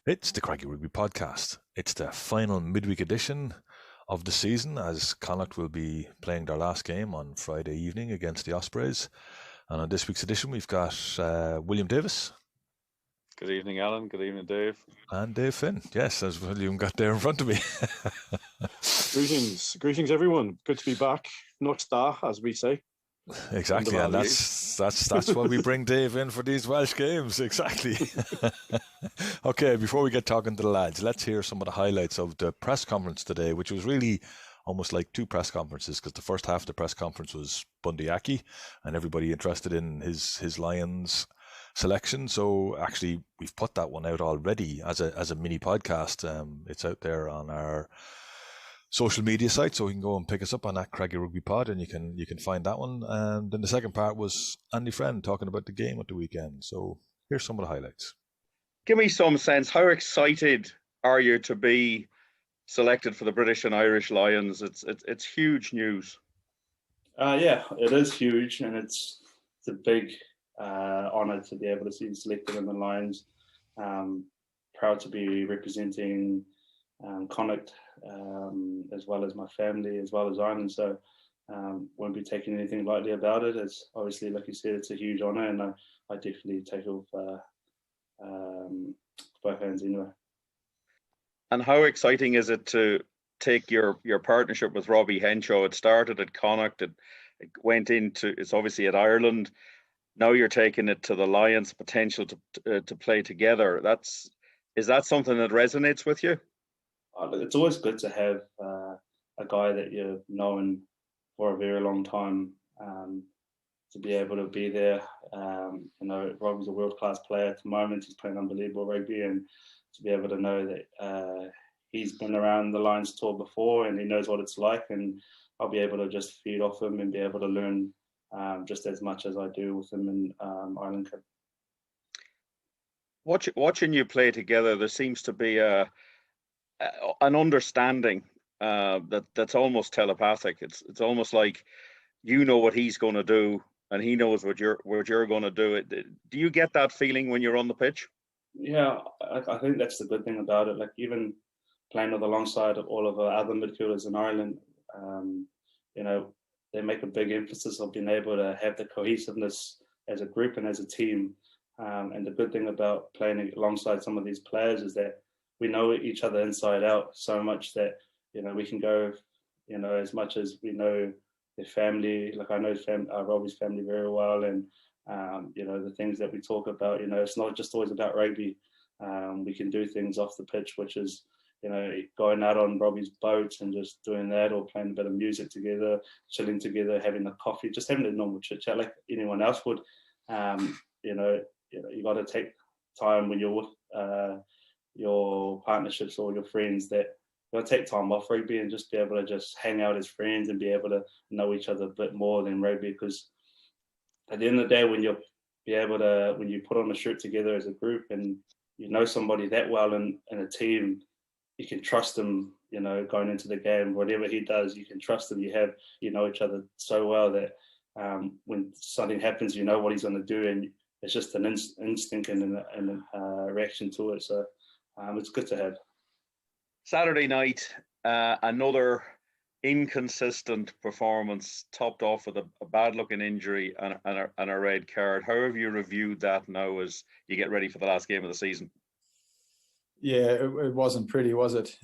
It's the Craggy Rugby Podcast. It's the final midweek edition of the season as Connacht will be playing their last game on Friday evening against the Ospreys. And on this week's edition, we've got William Davis. Good evening, Alan. Good evening, Dave. And Dave Finn. Yes, as William got there in front of me. Greetings, everyone. Good to be back. Not star, as we say. Exactly, and that's why we bring Dave in for these Welsh games. Exactly. Okay, before we get talking to the lads, let's hear some of the highlights of the press conference today, which was really almost like two press conferences, because the first half of the press conference was Bundee Aki and everybody interested in his Lions selection. So actually, we've put that one out already as a mini podcast. It's out there on our social media site, so you can go and pick us up on that Craggy Rugby Pod, and you can find that one. And then the second part was Andy Friend talking about the game at the weekend. So here's some of the highlights. Give me some sense. How excited are you to be selected for the British and Irish Lions? It's huge news. Yeah, it is huge, and it's a big honour to be able to see selected in the Lions. Proud to be representing Connacht, as well as my family, as well as Ireland. So won't be taking anything lightly about it. It's obviously, like you said, it's a huge honour, and I definitely take it with both hands anyway. And how exciting is it to take your partnership with Robbie Henshaw? It started at Connacht, it went into, it's obviously at Ireland. Now you're taking it to the Lions, potential to play together. Is that something that resonates with you? It's always good to have a guy that you've known for a very long time, to be able to be there. Robbie's a world-class player at the moment. He's playing unbelievable rugby, and to be able to know that he's been around the Lions tour before and he knows what it's like, and I'll be able to just feed off him and be able to learn just as much as I do with him in Ireland Cup. Watching you play together, there seems to be an understanding that's almost telepathic. It's almost like you know what he's going to do and he knows what you're going to do. Do you get that feeling when you're on the pitch? Yeah, I think that's the good thing about it. Like, even playing alongside of all of our other midfielders in Ireland, they make a big emphasis of being able to have the cohesiveness as a group and as a team. And the good thing about playing alongside some of these players is that we know each other inside out so much that, we can go, as much as we know their family. Like, I know Robbie's family very well, and the things that we talk about, it's not just always about rugby. We can do things off the pitch, which is, going out on Robbie's boat and just doing that, or playing a bit of music together, chilling together, having a coffee, just having a normal chit chat like anyone else would. You got to take time when you're with your partnerships or your friends, that you got to take time off rugby and just be able to just hang out as friends and be able to know each other a bit more than rugby. Because at the end of the day, when you put on a shirt together as a group and you know somebody that well in a team, you can trust them, going into the game. Whatever he does, you can trust him. You know each other so well that when something happens, you know what he's going to do, and it's just an instinct and a reaction to it. So it's good to have. Saturday night, another inconsistent performance, topped off with a bad-looking injury and a red card. How have you reviewed that now as you get ready for the last game of the season? Yeah, it wasn't pretty, was it?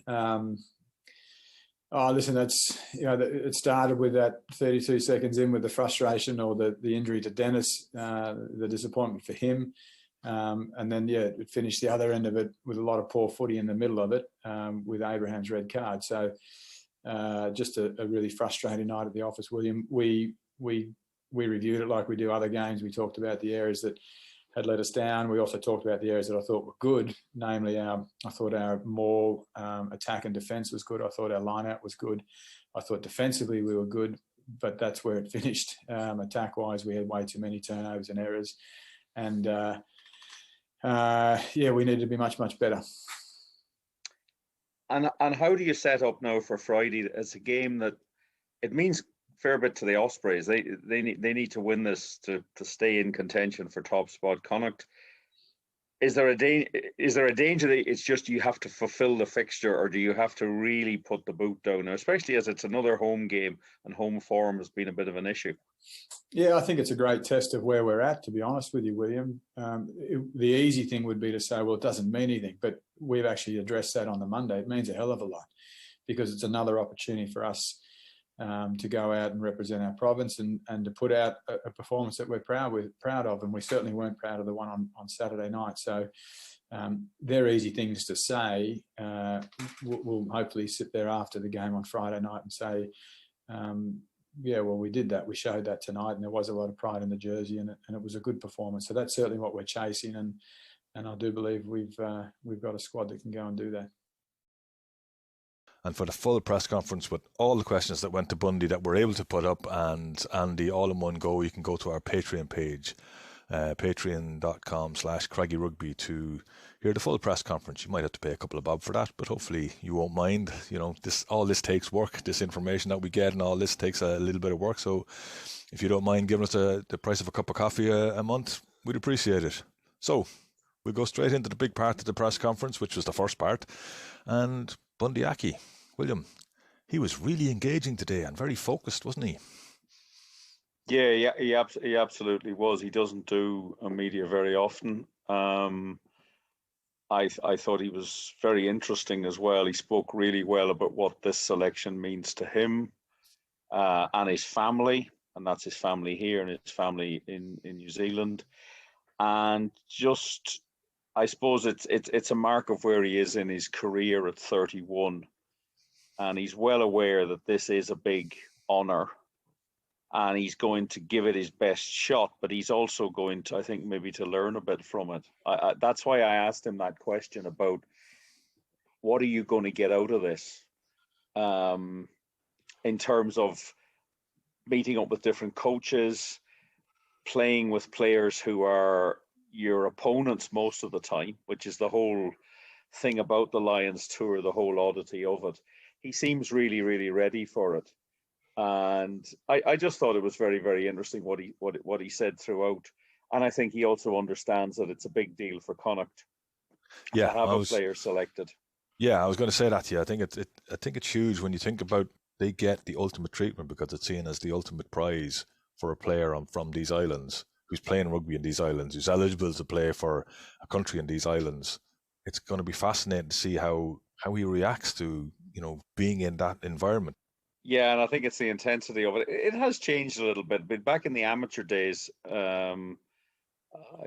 Listen, it started with that 32 seconds in with the frustration or the injury to Dennis, the disappointment for him. And then, it finished the other end of it with a lot of poor footy in the middle of it, with Abraham's red card. So just a really frustrating night at the office, William. We reviewed it like we do other games. We talked about the areas that had let us down. We also talked about the areas that I thought were good, namely I thought our more attack and defence was good. I thought our line-out was good. I thought defensively we were good, but that's where it finished. Attack-wise, we had way too many turnovers and errors. And, we needed to be much, much better. And how do you set up now for Friday? It's a game that it means fair bit to the Ospreys. They need to win this to stay in contention for top spot. Connacht, Is there a danger that it's just you have to fulfill the fixture, or do you have to really put the boot down, especially as it's another home game and home form has been a bit of an issue? Yeah, I think it's a great test of where we're at, to be honest with you, William. The easy thing would be to say, well, it doesn't mean anything, but we've actually addressed that on the Monday. It means a hell of a lot, because it's another opportunity for us to go out and represent our province and to put out a performance that we're proud of, and we certainly weren't proud of the one on Saturday night. So they're easy things to say. We'll hopefully sit there after the game on Friday night and say, yeah, well, we did that. We showed that tonight, and there was a lot of pride in the jersey, and it was a good performance. So that's certainly what we're chasing, and I do believe we've got a squad that can go and do that. And for the full press conference with all the questions that went to Bundee that we're able to put up, and Andy, all in one go, you can go to our Patreon page, patreon.com/CraggieRugby, to hear the full press conference. You might have to pay a couple of bob for that, but hopefully you won't mind. You know, all this takes work, this information that we get, and all this takes a little bit of work. So if you don't mind giving us the price of a cup of coffee a month, we'd appreciate it. So we'll go straight into the big part of the press conference, which was the first part. And Bundee Aki, William, he was really engaging today and very focused, wasn't he? Yeah, he absolutely was. He doesn't do a media very often. I thought he was very interesting as well. He spoke really well about what this selection means to him and his family, and that's his family here and his family in New Zealand. And just, I suppose it's a mark of where he is in his career at 31. And he's well aware that this is a big honour, and he's going to give it his best shot, but he's also going to, I think, maybe to learn a bit from it. That's why I asked him that question about what are you going to get out of this in terms of meeting up with different coaches, playing with players who are your opponents most of the time, which is the whole thing about the Lions tour, the whole oddity of it. He seems really, really ready for it. And I just thought it was very, very interesting what he said throughout. And I think he also understands that it's a big deal for Connacht to have a player selected. Yeah, I was going to say that to you. I think it's huge when you think about they get the ultimate treatment, because it's seen as the ultimate prize for a player from these islands who's playing rugby in these islands, who's eligible to play for a country in these islands. It's going to be fascinating to see how he reacts to, you know, being in that environment. Yeah, and I think it's the intensity of it. It has changed a little bit, but back in the amateur days, I've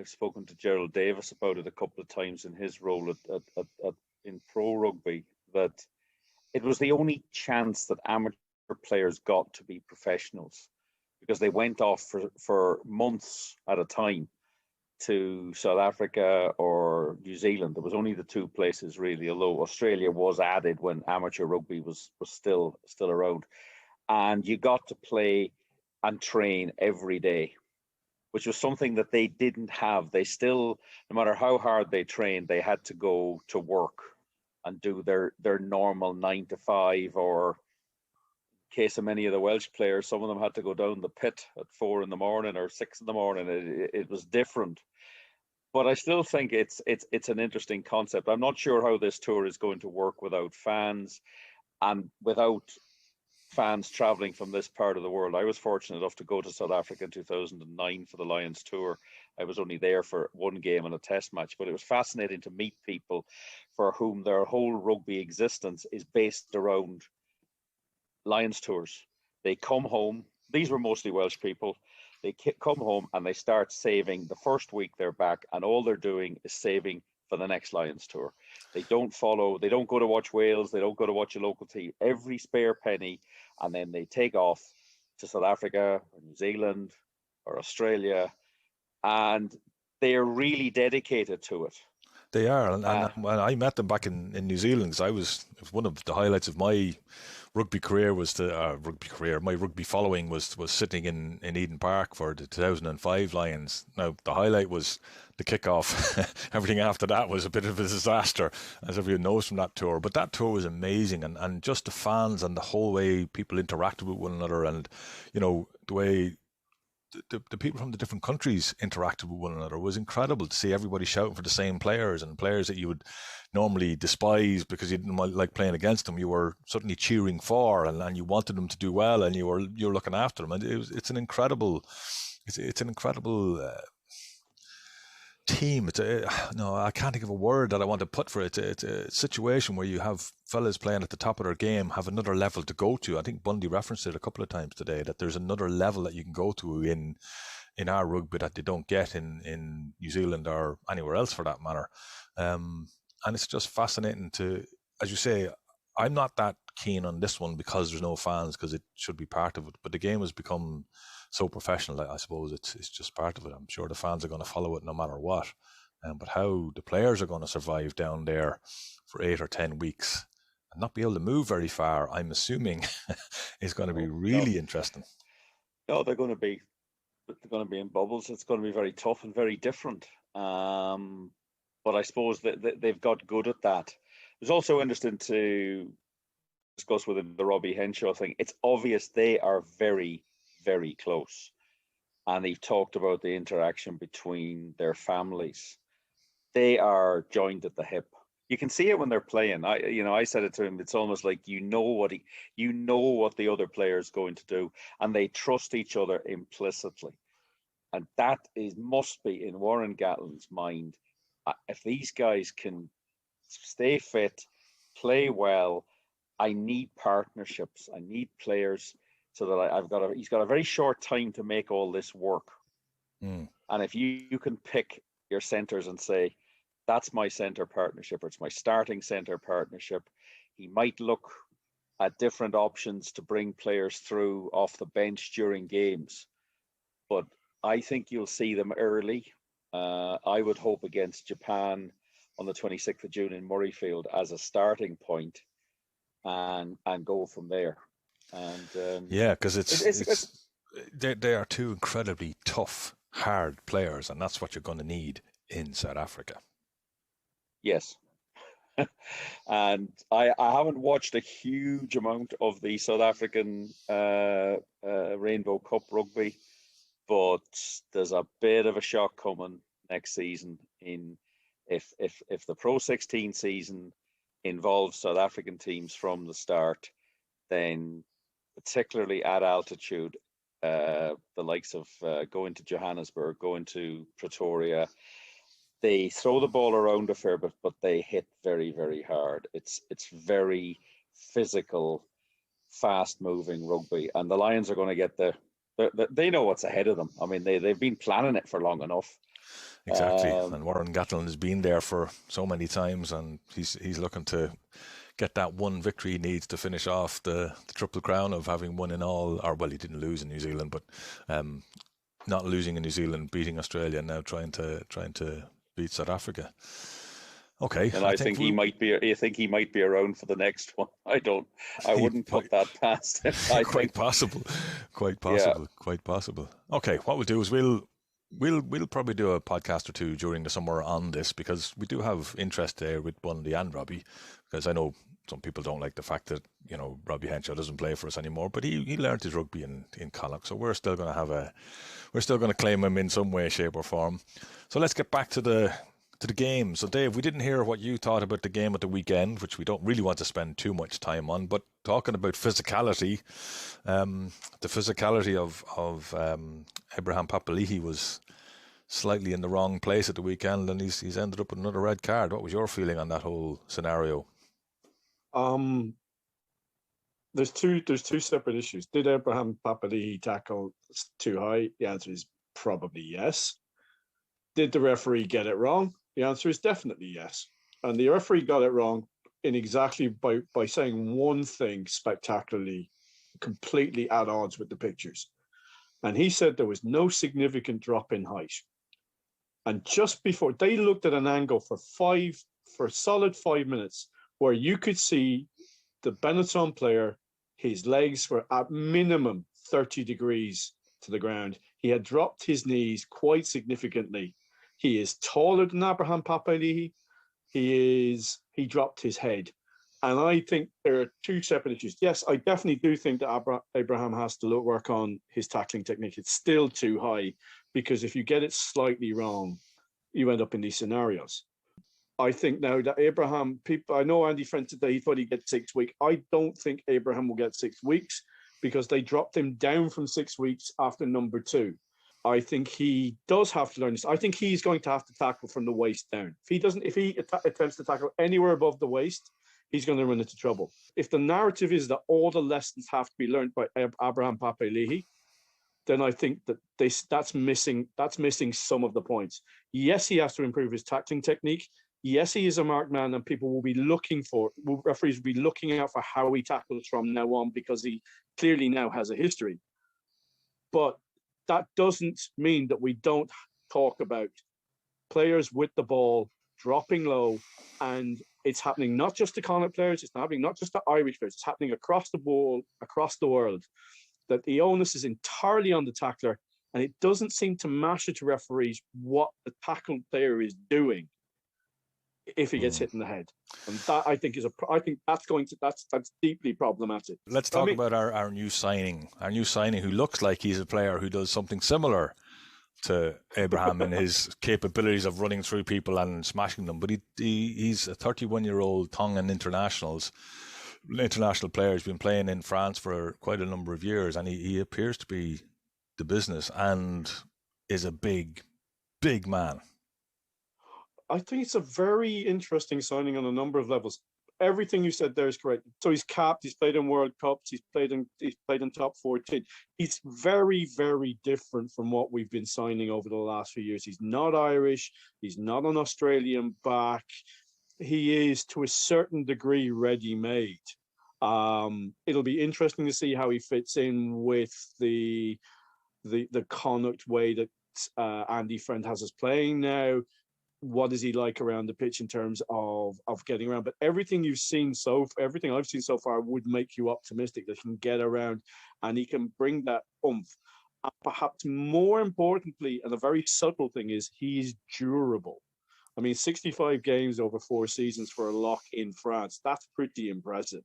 spoken to Gerald Davis about it a couple of times in his role in pro rugby, that it was the only chance that amateur players got to be professionals, because they went off for months at a time to South Africa or New Zealand. There was only the two places really, although Australia was added when amateur rugby was still around. And you got to play and train every day, which was something that they didn't have. They still, no matter how hard they trained, they had to go to work and do their normal 9 to 5, or in case of many of the Welsh players, some of them had to go down the pit at 4 in the morning or 6 in the morning. It was different. But I still think it's an interesting concept. I'm not sure how this tour is going to work without fans and without fans traveling from this part of the world. I was fortunate enough to go to South Africa in 2009 for the Lions tour. I was only there for one game and a test match, but it was fascinating to meet people for whom their whole rugby existence is based around Lions tours. They come home. These were mostly Welsh people. They come home and they start saving the first week they're back, and all they're doing is saving for the next Lions tour. They don't go to watch Wales, they don't go to watch a local team. Every spare penny, and then they take off to South Africa or New Zealand or Australia, and they're really dedicated to it. They are, and I met them back in New Zealand. It was one of the highlights of my rugby career my rugby following was sitting in Eden Park for the 2005 Lions. Now, the highlight was the kickoff. Everything after that was a bit of a disaster, as everyone knows from that tour. But that tour was amazing, and just the fans and the whole way people interacted with one another, and, you know, the way the people from the different countries interacted with one another. It was incredible to see everybody shouting for the same players, and players that you would normally despise because you didn't like playing against them. You were suddenly cheering for, and you wanted them to do well, and you're looking after them. And it's an incredible team. No, I can't think of a word that I want to put for it. It's a situation where you have fellas playing at the top of their game, have another level to go to. I think Bundee referenced it a couple of times today, that there's another level that you can go to in our rugby that they don't get in New Zealand or anywhere else for that matter. And it's just fascinating to, as you say, I'm not that keen on this one because there's no fans, because it should be part of it. But the game has become so professional, I suppose it's just part of it. I'm sure the fans are going to follow it no matter what. But how the players are going to survive down there for 8 or 10 weeks and not be able to move very far, I'm assuming, is going to be really interesting. No, they're going to be in bubbles. It's going to be very tough and very different. But I suppose that they've got good at that. It was also interesting to discuss with the Robbie Henshaw thing. It's obvious they are very, very close. And they've talked about the interaction between their families. They are joined at the hip. You can see it when they're playing. I said it to him. It's almost like you know what the other player is going to do, and they trust each other implicitly. And that must be in Warren Gatlin's mind. If these guys can stay fit, play well, I need partnerships. I need players so that he's got a very short time to make all this work. And if you can pick your centers and say, that's my center partnership, or it's my starting center partnership, he might look at different options to bring players through off the bench during games. But I think you'll see them early. I would hope against Japan on the 26th of June in Murrayfield as a starting point, and go from there. And because they are two incredibly tough, hard players, and that's what you're going to need in South Africa. Yes. And I haven't watched a huge amount of the South African Rainbow Cup rugby, but there's a bit of a shock coming next season if the Pro 16 season involves South African teams from the start, then particularly at altitude, the likes of going to Johannesburg, going to Pretoria, they throw the ball around a fair bit, but they hit very, very hard. It's very physical, fast-moving rugby, and the Lions are going to get they know what's ahead of them. I mean, they've been planning it for long enough. Exactly, and Warren Gatlin has been there for so many times, and he's looking to get that one victory he needs to finish off the Triple Crown of having won in all, or well, he didn't lose in New Zealand, but not losing in New Zealand, beating Australia, and now trying to beat South Africa. Okay, and I think he might be. I think he might be around for the next one. I wouldn't put that past him. Quite possible. Okay, what we'll do is we'll probably do a podcast or two during the summer on this, because we do have interest there with Bundee and Robbie, because I know some people don't like the fact that Robbie Henshaw doesn't play for us anymore, but he learned his rugby in Connacht, so we're still going to claim him in some way, shape or form. So let's get back to the game. So Dave, we didn't hear what you thought about the game at the weekend, which we don't really want to spend too much time on, but talking about physicality, the physicality of Abraham Papali'i was slightly in the wrong place at the weekend, and he's ended up with another red card. What was your feeling on that whole scenario? There's two separate issues. Did Abraham Papali'i tackle too high? The answer is probably yes. Did the referee get it wrong? The answer is definitely yes. And the referee got it wrong in exactly by saying one thing spectacularly, completely at odds with the pictures. And he said there was no significant drop in height. And just before, they looked at an angle for a solid 5 minutes where you could see the Benetton player, his legs were at minimum 30 degrees to the ground. He had dropped his knees quite significantly. He is taller than Abraham Papali'i. He dropped his head. And I think there are two separate issues. Yes, I definitely do think that Abraham has to work on his tackling technique. It's still too high, because if you get it slightly wrong, you end up in these scenarios. I think now that Abraham, I know Andy Friend today, he thought he'd get 6 weeks. I don't think Abraham will get 6 weeks, because they dropped him down from 6 weeks after number 2. I think he does have to learn this. I think he's going to have to tackle from the waist down. If he attempts to tackle anywhere above the waist, he's going to run into trouble. If the narrative is that all the lessons have to be learned by Abraham Papali'i, then I think that that's missing some of the points. Yes, he has to improve his tackling technique. Yes, he is a marked man, and referees will be looking out for how he tackles from now on, because he clearly now has a history. But that doesn't mean that we don't talk about players with the ball dropping low, and it's happening not just to Connacht players, it's happening not just to Irish players, it's happening across the ball, across the world, that the onus is entirely on the tackler, and it doesn't seem to matter to referees what the tackled player is doing if he gets hit in the head. And that, I think, that's deeply problematic. Let's talk about our new signing. Our new signing, who looks like he's a player who does something similar to Abraham in his capabilities of running through people and smashing them. But he's a 31-year-old Tongan international player. He's been playing in France for quite a number of years, and he appears to be the business and is a big, big man. I think it's a very interesting signing on a number of levels. Everything you said there is correct. So he's capped, he's played in World Cups, he's played in top 14. He's very, very different from what we've been signing over the last few years. He's not Irish, he's not an Australian back. He is, to a certain degree, ready-made. It'll be interesting to see how he fits in with the Connacht way that Andy Friend has us playing now. What is he like around the pitch in terms of getting around? But everything I've seen so far would make you optimistic that he can get around and he can bring that oomph. And perhaps more importantly, and a very subtle thing, is he's durable. I mean, 65 games over 4 seasons for a lock in France. That's pretty impressive.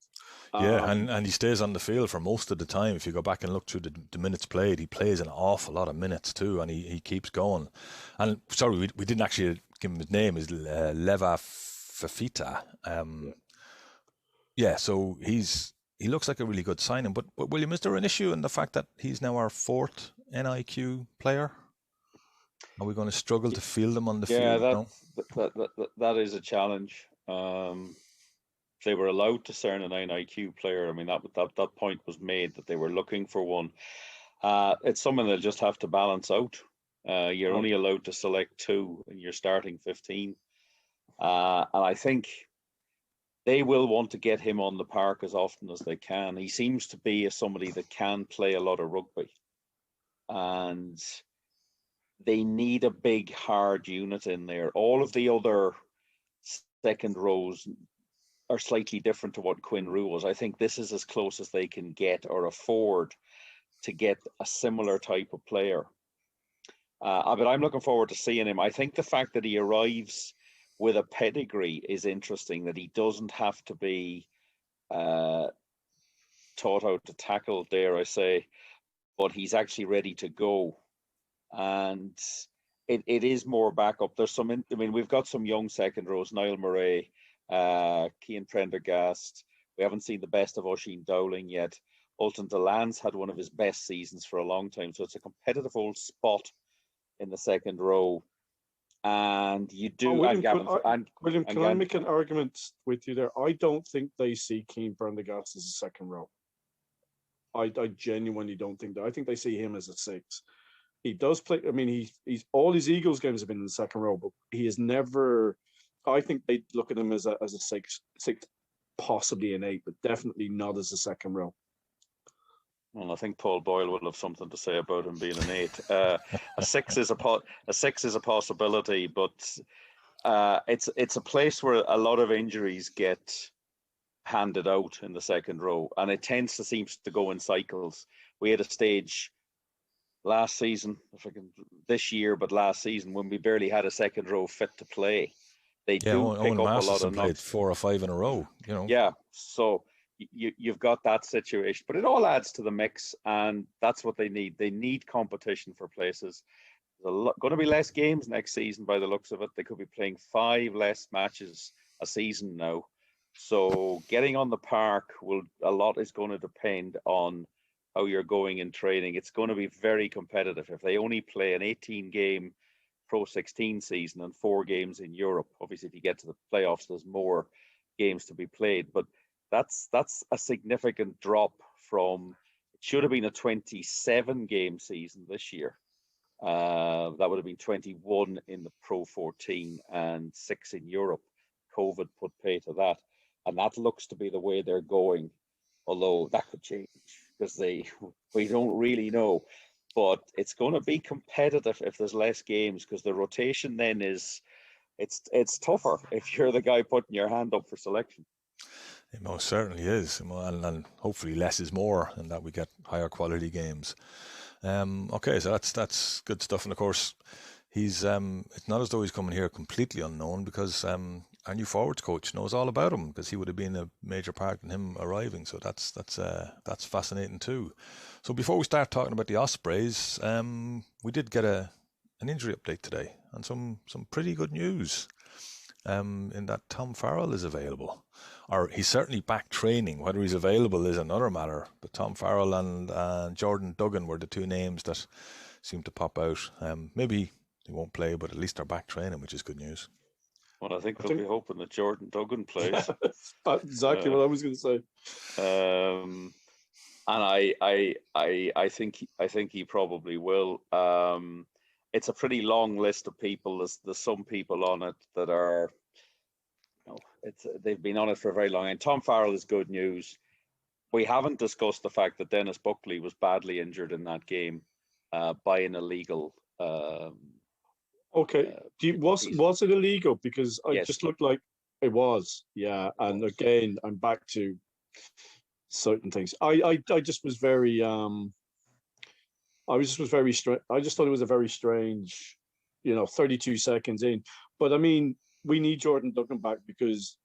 Yeah, and he stays on the field for most of the time. If you go back and look through the minutes played, he plays an awful lot of minutes too, and he keeps going. And sorry, we didn't actually give him his name, is Leva Fafita. So he looks like a really good signing. But William, is there an issue in the fact that he's now our 4th NIQ player? Are we going to struggle to field them on the field? Yeah, that is a challenge. They were allowed to sign an NIQ player. I mean, that point was made that they were looking for one. It's something they'll just have to balance out. You're only allowed to select 2 in your starting 15. And I think they will want to get him on the park as often as they can. He seems to be somebody that can play a lot of rugby. And they need a big, hard unit in there. All of the other second rows are slightly different to what Quinn Roux was. I think this is as close as they can get or afford to get a similar type of player. But I'm looking forward to seeing him. I think the fact that he arrives with a pedigree is interesting, that he doesn't have to be taught how to tackle, dare I say, but he's actually ready to go. And it is more backup. There's we've got some young second rows, Niall Murray, Cian Prendergast. We haven't seen the best of Oisin Dowling yet. Ultan Delance had one of his best seasons for a long time. So it's a competitive old spot in the second row. And you do... William, can I make an argument with you there? I don't think they see Cian Prendergast as a second row. I genuinely don't think that. I think they see him as a 6. He does play. I mean, he's all his Eagles games have been in the second row, but he has never. I think they look at him as a 6, possibly an 8, but definitely not as a second row. Well, I think Paul Boyle will have something to say about him being an 8. A 6 is a possibility, but it's a place where a lot of injuries get handed out in the second row, and it tends to seem to go in cycles. We had a stage last season, this year, but last season, when we barely had a second row fit to play. They do pick Owen up a lot Masterson of played knocks. 4 or 5 in a row. You know. Yeah, so you've got that situation, but it all adds to the mix, and that's what they need. They need competition for places. There's going to be less games next season by the looks of it. They could be playing 5 less matches a season now. So getting on the park a lot is going to depend on how you're going in training. It's going to be very competitive. If they only play an 18-game Pro 16 season and 4 games in Europe, obviously if you get to the playoffs, there's more games to be played. But that's a significant drop from, it should have been a 27-game season this year. That would have been 21 in the Pro 14 and 6 in Europe. COVID put pay to that. And that looks to be the way they're going, although that could change because we don't really know. But it's going to be competitive if there's less games, because the rotation then it's tougher if you're the guy putting your hand up for selection. It most certainly is, and hopefully less is more, and that we get higher quality games. Okay, so that's good stuff, and of course he's it's not as though he's coming here completely unknown, because our new forwards coach knows all about him, because he would have been a major part in him arriving. So that's fascinating too. So before we start talking about the Ospreys, we did get an injury update today, and some pretty good news. In that Tom Farrell is available, or he's certainly back training. Whether he's available is another matter. But Tom Farrell and Jordan Duggan were the 2 names that seemed to pop out. Maybe he won't play, but at least they're back training, which is good news. Well, I think they'll be hoping that Jordan Duggan plays. That's exactly what I was going to say. And I think he probably will. It's a pretty long list of people. There's some people on it that are, they've been on it for a very long time. And Tom Farrell is good news. We haven't discussed the fact that Dennis Buckley was badly injured in that game by an illegal. Okay, was it illegal? Because I just looked like it was. Yeah, and again, I'm back to certain things. I just was very I just thought it was a very strange, 32 seconds in. But I mean, we need Jordan Duggan back, because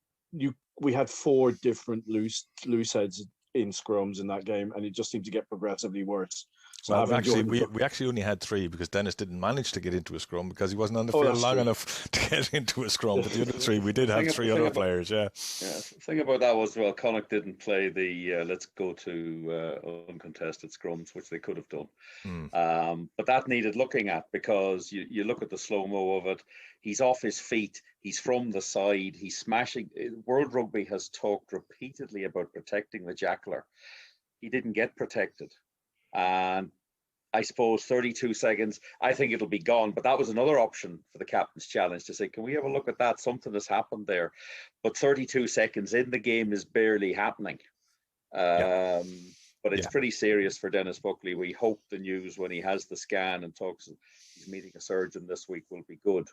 we had 4 different loose heads in scrums in that game, and it just seemed to get progressively worse. So we actually only had 3, because Dennis didn't manage to get into a scrum because he wasn't on the field long enough to get into a scrum. But the other 3, we did have 3 other players. Yeah. The thing about that was, well, Connacht didn't play the let's go to uncontested scrums, which they could have done. But that needed looking at, because you look at the slow-mo of it. He's off his feet. He's from the side. He's smashing. World Rugby has talked repeatedly about protecting the jackler. He didn't get protected. And I suppose 32 seconds, I think it'll be gone. But that was another option for the captain's challenge, to say, can we have a look at that? Something has happened there. But 32 seconds in the game is barely happening. But it's pretty serious for Dennis Buckley. We hope the news when he has the scan and talks, he's meeting a surgeon this week, will be good.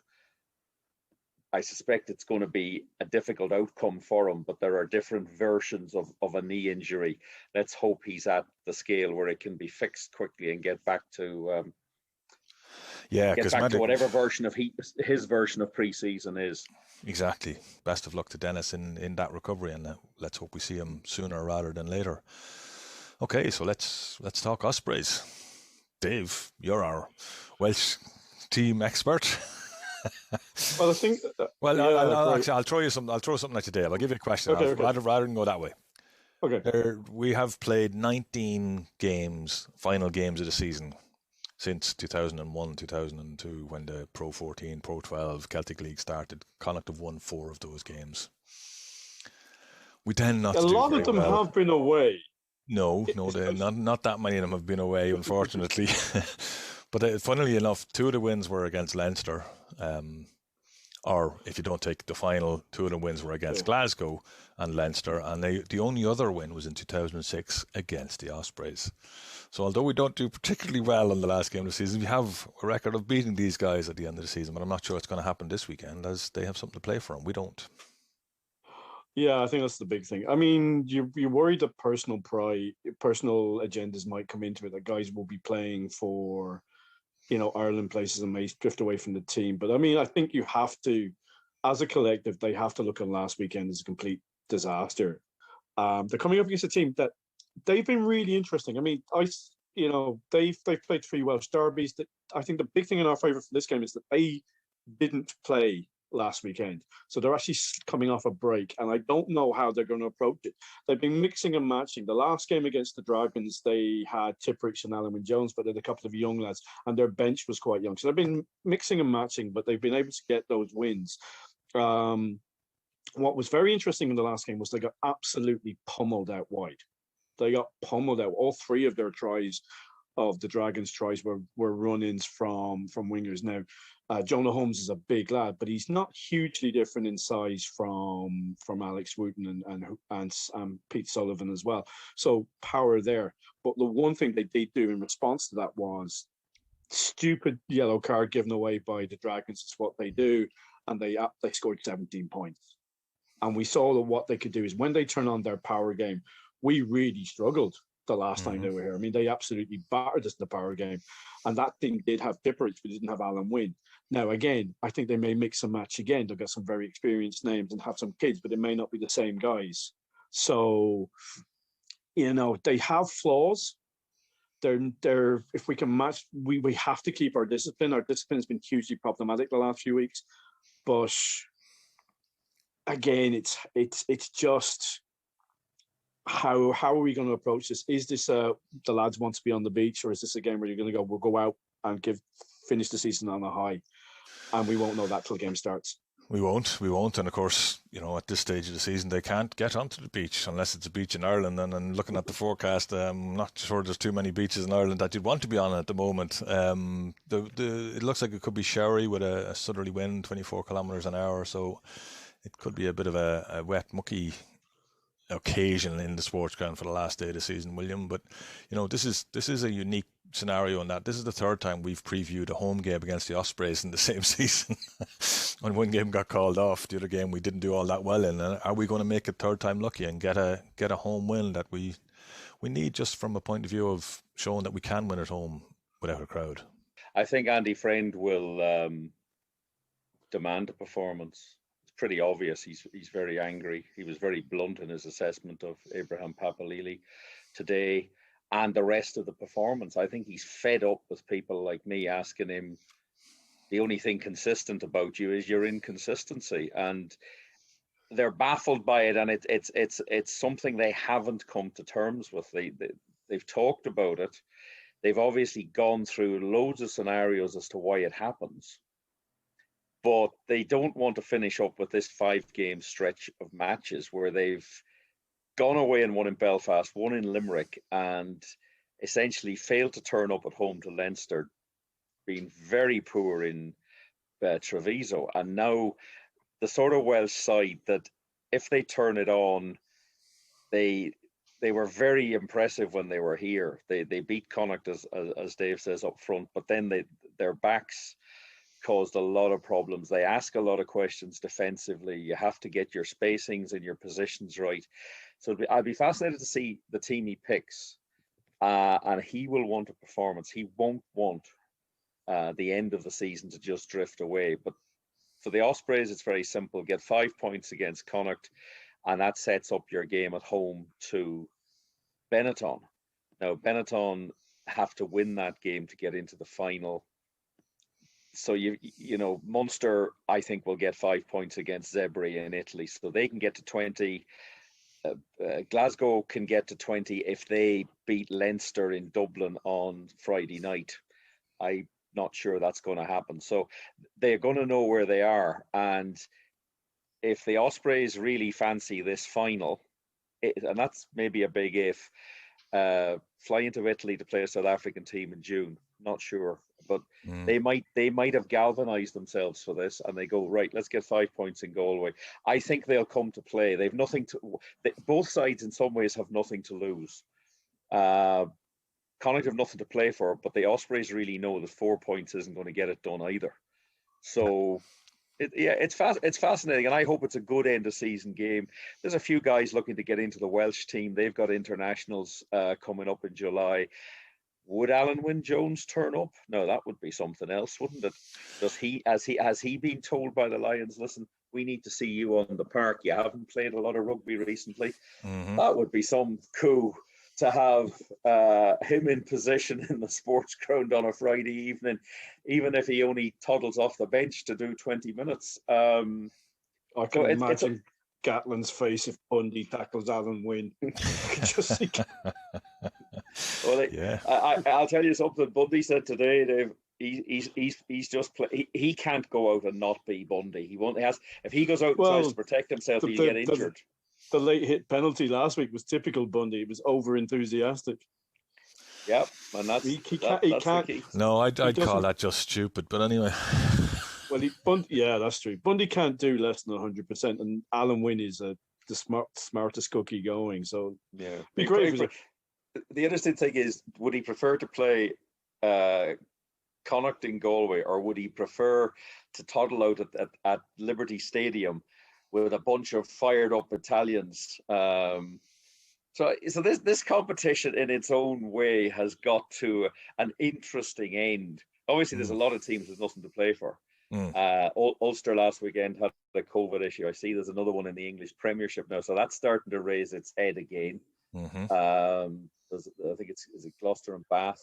I suspect it's going to be a difficult outcome for him, but there are different versions of a knee injury. Let's hope he's at the scale where it can be fixed quickly and get back to whatever version of his version of pre-season is. Exactly. Best of luck to Dennis in that recovery, and let's hope we see him sooner rather than later. Okay, so let's talk Ospreys. Dave, you're our Welsh team expert. Well, I think. I'll throw you something. I'll throw something at you, Dave. I'll give you a question. Okay. Rather than go that way. Okay. We have played 19 games, final games of the season, since 2001, 2002, when the Pro 14, Pro 12 Celtic League started. Connacht have won 4 of those games. We tend not to do very well. A lot of them have been away. No, not that many of them have been away, unfortunately. But funnily enough, 2 of the wins were against Leinster. Or if you don't take the final, 2 of the wins were against Glasgow and Leinster. And the only other win was in 2006 against the Ospreys. So although we don't do particularly well in the last game of the season, we have a record of beating these guys at the end of the season. But I'm not sure it's going to happen this weekend, as they have something to play for them. We don't. Yeah, I think that's the big thing. I mean, you worry that personal pride, personal agendas might come into it, that guys will be playing for, Ireland places and may drift away from the team. But I mean, I think you have to as a collective, they have to look on last weekend as a complete disaster. They're coming up against a team that they've been really interesting. I mean, they've played 3 Welsh derbies. That I think the big thing in our favour for this game is that they didn't play last weekend, so they're actually coming off a break, and I don't know how they're going to approach it. They've been mixing and matching. The last game against the Dragons, they had Tipperich and Alan Wynne-Jones, but they had a couple of young lads, and their bench was quite young. So they've been mixing and matching, but they've been able to get those wins. What was very interesting in the last game was they got absolutely pummeled out wide. They got pummeled out. All 3 of their tries, of the Dragons' tries, were run-ins from wingers. Now, Jonah Holmes is a big lad, but he's not hugely different in size from Alex Wooten and Pete Sullivan as well. So power there. But the one thing they did do in response to that was stupid yellow card given away by the Dragons. It's what they do, and they scored 17 points. And we saw that what they could do is when they turn on their power game, we really struggled the last time they were here. I mean, they absolutely battered us in the power game. And that team did have Tipperich, but didn't have Alan Wynne. Now, again, I think they may mix and match again. They'll get some very experienced names and have some kids, but it may not be the same guys. So, they have flaws. They're if we can match, we have to keep our discipline. Our discipline has been hugely problematic the last few weeks. But again, it's just how are we going to approach this? Is this the lads want to be on the beach, or is this a game where you're going to we'll go out and finish the season on a high, and we won't know that till the game starts? We won't, and of course, at this stage of the season, they can't get onto the beach unless it's a beach in Ireland. And looking at the forecast, I'm not sure there's too many beaches in Ireland that you'd want to be on at the moment. It looks like it could be showery with a southerly wind, 24 kilometres an hour, so it could be a bit of a wet, mucky occasion in the sports ground for the last day of the season, William. But this is a unique scenario in that this is the 3rd time we've previewed a home game against the Ospreys in the same season. When one game got called off, the other game we didn't do all that well in. And are we going to make it 3rd time lucky and get a home win that we need, just from a point of view of showing that we can win at home without a crowd? I think Andy Friend will demand a performance. Pretty obvious. He's very angry. He was very blunt in his assessment of Abraham Papalili today and the rest of the performance. I think he's fed up with people like me asking him, the only thing consistent about you is your inconsistency, and they're baffled by it. And it's something they haven't come to terms with. They've talked about it. They've obviously gone through loads of scenarios as to why it happens. But they don't want to finish up with this 5-game stretch of matches where they've gone away and won in Belfast, won in Limerick, and essentially failed to turn up at home to Leinster, being very poor in Treviso. And now the sort of Welsh side that if they turn it on, they were very impressive when they were here. They beat Connacht, as Dave says, up front, but then their backs caused a lot of problems. They ask a lot of questions defensively. You have to get your spacings and your positions right. So I'd be fascinated to see the team he picks, and he will want a performance. He won't want the end of the season to just drift away. But for the Ospreys, it's very simple. Get 5 points against Connacht, and that sets up your game at home to Benetton. Now, Benetton have to win that game to get into the final. So, Munster, I think, will get 5 points against Zebri in Italy. So they can get to 20. Glasgow can get to 20 if they beat Leinster in Dublin on Friday night. I'm not sure that's going to happen. So they're going to know where they are. And if the Ospreys really fancy this final, and that's maybe a big if, fly into Italy to play a South African team in June. Not sure, but they might have galvanized themselves for this, and they go, right, let's get 5 points in Galway. I think they'll come to play. They've nothing to. Both sides, in some ways, have nothing to lose. Connacht have nothing to play for, but the Ospreys really know that 4 points isn't going to get it done either. So, it's fascinating, and I hope it's a good end of season game. There's a few guys looking to get into the Welsh team. They've got internationals coming up in July. Would Alan Wynne-Jones turn up? No, that would be something else, wouldn't it? Has he been told by the Lions, listen, we need to see you on the park. You haven't played a lot of rugby recently. That would be some coup to have him in position in the sports ground on a Friday evening, even if he only toddles off the bench to do 20 minutes. I can imagine Gatlin's face if Bundee tackles Alan Wynne. I'll tell you something Bundee said today, Dave. He's just he can't go out and not be Bundee. He won't. If he goes out and tries to protect himself, he'll get injured. The late hit penalty last week was typical Bundee. He was over enthusiastic. Yep, and that's he can't. The key. No, I'd call that just stupid. But anyway. Well, that's true. Bundee can't do less than 100%, and Alan Wynne is the smartest cookie going. So yeah, be great. The interesting thing is, would he prefer to play Connacht in Galway, or would he prefer to toddle out at Liberty Stadium with a bunch of fired up Italians? So this competition in its own way has got to an interesting end. Obviously, there's a lot of teams with nothing to play for. Ulster last weekend had a COVID issue. I see there's another one in the English Premiership now, so that's starting to raise its head again. I think is it Gloucester and Bath?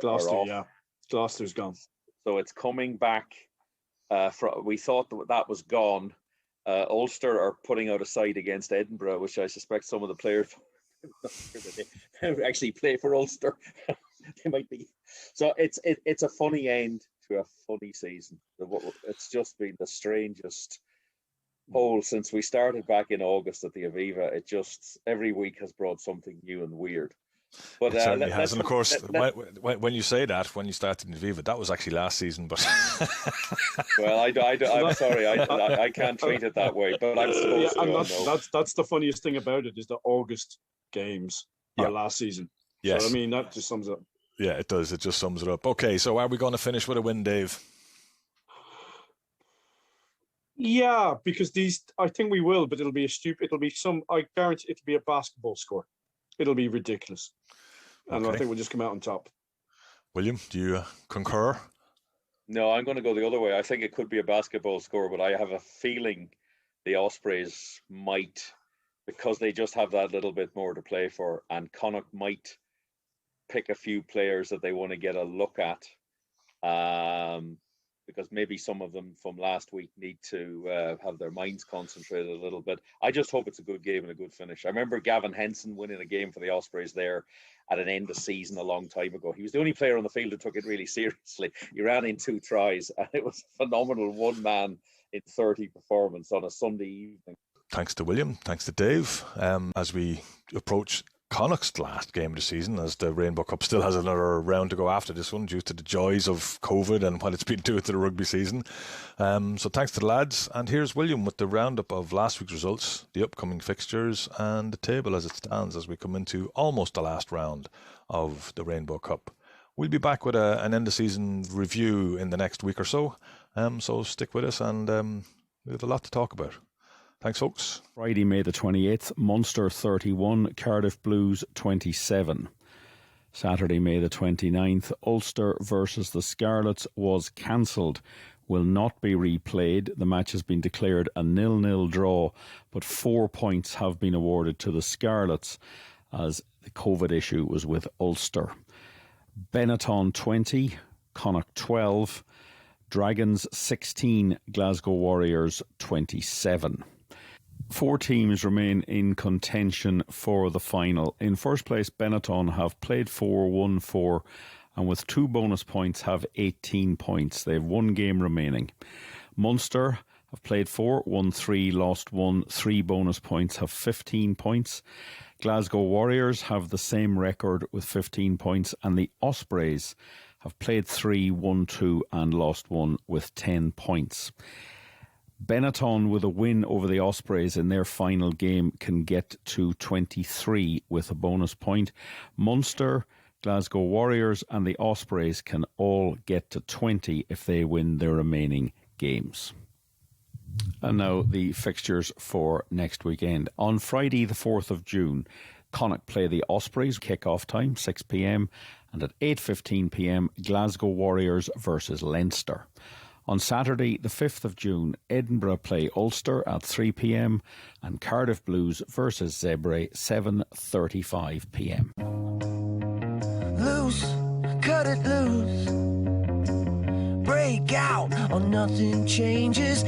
Gloucester, Gloucester's gone. So it's coming back. We thought that was gone. Ulster are putting out a side against Edinburgh, which I suspect some of the players actually play for Ulster. They might be. So it's a funny end to a funny season. It's just been the strangest poll since we started back in August at the Aviva. It just every week has brought something new and weird. But it certainly has. And of course, when you say that, when you started in Aviva, that was actually last season. But well, I'm sorry, I can't treat it that way. But I'm supposed to. That's the funniest thing about it is the August games are last season. Yes, so, I mean that just sums it up. Yeah, it does. It just sums it up. Okay, so are we going to finish with a win, Dave? Yeah, because I think we will, but it'll be I guarantee it'll be a basketball score. It'll be ridiculous. And I think we'll just come out on top. William, do you concur? No, I'm going to go the other way. I think it could be a basketball score, but I have a feeling the Ospreys might, because they just have that little bit more to play for, and Connacht might pick a few players that they want to get a look at, because maybe some of them from last week need to have their minds concentrated a little bit. I just hope it's a good game and a good finish. I remember Gavin Henson winning a game for the Ospreys there at an end of season a long time ago. He was the only player on the field who took it really seriously. He ran in 2 tries, and it was a phenomenal 1 man in 30 performance on a Sunday evening. Thanks to William. Thanks to Dave. As we approach Connacht's last game of the season, as the Rainbow Cup still has another round to go after this one due to the joys of COVID and what it's been doing to the rugby season. So thanks to the lads. And here's William with the roundup of last week's results, the upcoming fixtures, and the table as it stands as we come into almost the last round of the Rainbow Cup. We'll be back with an end of season review in the next week or so. So stick with us, and we have a lot to talk about. Thanks, folks. Friday, May the 28th, Munster 31, Cardiff Blues 27. Saturday, May the 29th, Ulster versus the Scarlets was cancelled. Will not be replayed. The match has been declared a 0-0 draw, but 4 points have been awarded to the Scarlets as the COVID issue was with Ulster. Benetton 20, Connacht 12, Dragons 16, Glasgow Warriors 27. 4 teams remain in contention for the final. In first place, Benetton have played 4, won 4, and with 2 bonus points have 18 points. They have 1 game remaining. Munster have played 4, won 3, lost 1, 3 bonus points, have 15 points. Glasgow Warriors have the same record with 15 points, and the Ospreys have played 3, won 2, and lost 1 with 10 points. Benetton, with a win over the Ospreys in their final game, can get to 23 with a bonus point. Munster, Glasgow Warriors and the Ospreys can all get to 20 if they win their remaining games. And now the fixtures for next weekend. On Friday the 4th of June, Connacht play the Ospreys, kick-off time 6 p.m, and at 8:15 p.m, Glasgow Warriors versus Leinster. On Saturday, the 5th of June, Edinburgh play Ulster at 3 p.m. and Cardiff Blues versus Zebre 7:35 p.m. Loose, cut it loose. Break out or nothing changes.